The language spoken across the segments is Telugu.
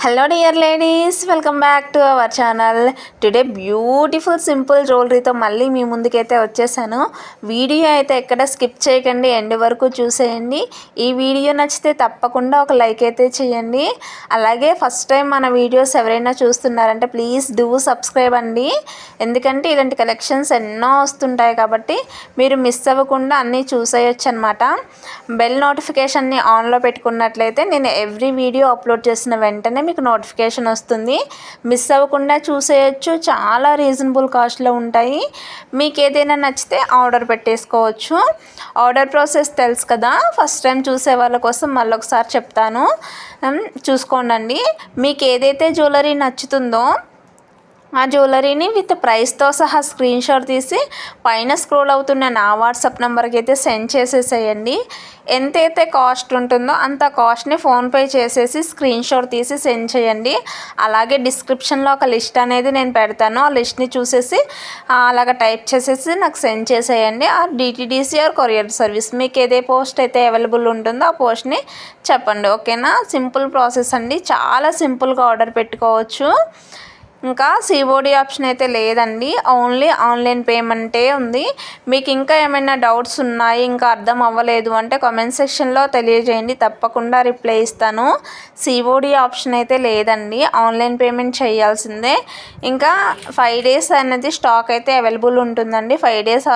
Hello dear ladies, welcome back to our channel. Today beautiful simple జ్యువెలరీతో మళ్ళీ మీ ముందుకైతే వచ్చేసాను. వీడియో అయితే ఎక్కడ స్కిప్ చేయకండి, ఎండ్ వరకు చూసేయండి. ఈ వీడియో నచ్చితే తప్పకుండా ఒక లైక్ అయితే చేయండి. అలాగే ఫస్ట్ టైం మన వీడియోస్ ఎవరైనా చూస్తున్నారంటే ప్లీజ్ డూ సబ్స్క్రైబ్ అండి. ఎందుకంటే ఇలాంటి కలెక్షన్స్ ఎన్నో వస్తుంటాయి కాబట్టి మీరు మిస్ అవ్వకుండా అన్నీ చూసేయచ్చు అనమాట. బెల్ నోటిఫికేషన్ని ఆన్లో పెట్టుకున్నట్లయితే నేను ఎవ్రీ వీడియో అప్లోడ్ చేసిన వెంటనే మీకు నోటిఫికేషన్ వస్తుంది. మిస్ అవ్వకుండా చూసేయచ్చు. చాలా రీజనబుల్ కాస్ట్లో ఉంటాయి. మీకు ఏదైనా నచ్చితే ఆర్డర్ పెట్టేసుకోవచ్చు. ఆర్డర్ ప్రాసెస్ తెలుసు కదా, ఫస్ట్ టైం చూసే వాళ్ళ కోసం మళ్ళీ ఒకసారి చెప్తాను, చూసుకోండి. మీకు ఏదైతే జ్యువెలరీ నచ్చుతుందో ఆ జ్యువెలరీని విత్ ప్రైస్తో సహా స్క్రీన్ షాట్ తీసి పైన స్క్రోల్ అవుతున్న నా వాట్సాప్ నెంబర్కి అయితే సెండ్ చేసేసేయండి. ఎంతైతే కాస్ట్ ఉంటుందో అంత కాస్ట్ని ఫోన్పే చేసేసి స్క్రీన్ షాట్ తీసి సెండ్ చేయండి. అలాగే డిస్క్రిప్షన్లో ఒక లిస్ట్ అనేది నేను పెడతాను. ఆ లిస్ట్ని చూసేసి అలాగ టైప్ చేసేసి నాకు సెండ్ చేసేయండి. ఆ డిటిడిసి ఆర్ కొరియర్ సర్వీస్ మీకు ఏదే పోస్ట్ అయితే అవైలబుల్ ఉంటుందో ఆ పోస్ట్ని చెప్పండి. ఓకేనా? సింపుల్ ప్రాసెస్ అండి, చాలా సింపుల్గా ఆర్డర్ పెట్టుకోవచ్చు. ఇంకా సిఓడి ఆప్షన్ అయితే లేదండి, ఓన్లీ ఆన్లైన్ పేమెంటే ఉంది. మీకు ఇంకా ఏమైనా డౌట్స్ ఉన్నాయి, ఇంకా అర్థం అవ్వలేదు అంటే కామెంట్ సెక్షన్లో తెలియజేయండి, తప్పకుండా రిప్లై ఇస్తాను. సిఓడి ఆప్షన్ అయితే లేదండి, ఆన్లైన్ పేమెంట్ చేయాల్సిందే. ఇంకా 5 days అనేది స్టాక్ అయితే అవైలబుల్ ఉంటుందండి. 5 days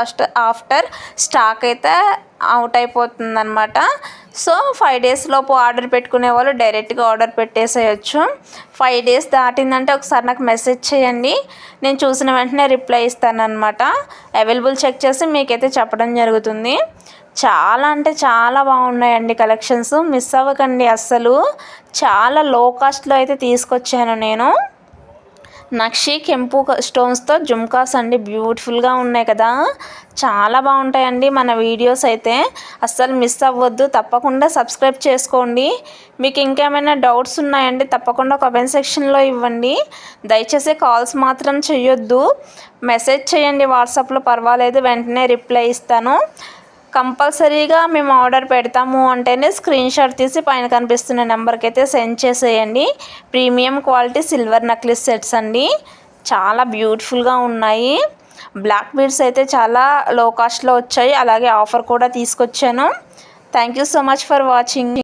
ఆఫ్టర్ స్టాక్ అయితే అవుట్ అయిపోతుందన్నమాట. సో 5 days లోపు ఆర్డర్ పెట్టుకునే వాళ్ళు డైరెక్ట్గా ఆర్డర్ పెట్టేసేయచ్చు. 5 days దాటిందంటే ఒకసారి నాకు మెసేజ్ చేయండి, నేను చూసిన వెంటనే రిప్లై ఇస్తానన్నమాట. అవైలబుల్ చెక్ చేసి మీకైతే చెప్పడం జరుగుతుంది. చాలా అంటే చాలా బాగున్నాయండి కలెక్షన్స్, మిస్ అవ్వకండి అస్సలు. చాలా లో కాస్ట్లో అయితే తీసుకొచ్చాను నేను. నక్షి కెంపు స్టోన్స్తో జుమ్కాస్ అండి, బ్యూటిఫుల్గా ఉన్నాయి కదా, చాలా బాగుంటాయండి. మన వీడియోస్ అయితే అస్సలు మిస్ అవ్వద్దు, తప్పకుండా సబ్స్క్రైబ్ చేసుకోండి. మీకు ఇంకేమైనా డౌట్స్ ఉన్నాయండి తప్పకుండా కామెంట్ సెక్షన్లో ఇవ్వండి. దయచేసి కాల్స్ మాత్రం చేయొద్దు, మెసేజ్ చేయండి వాట్సాప్లో, పర్వాలేదు, వెంటనే రిప్లై ఇస్తాను. కంపల్సరీగా మేము ఆర్డర్ పెడతాము అంటేనే స్క్రీన్ షాట్ తీసి పైన కనిపిస్తున్న నెంబర్కి అయితే సెండ్ చేసేయండి. Premium quality silver necklace sets అండి, చాలా బ్యూటిఫుల్గా ఉన్నాయి. బ్లాక్ బీడ్స్ అయితే చాలా లో కాస్ట్లో వచ్చాయి, అలాగే ఆఫర్ కూడా తీసుకొచ్చాను. Thank you so much for watching.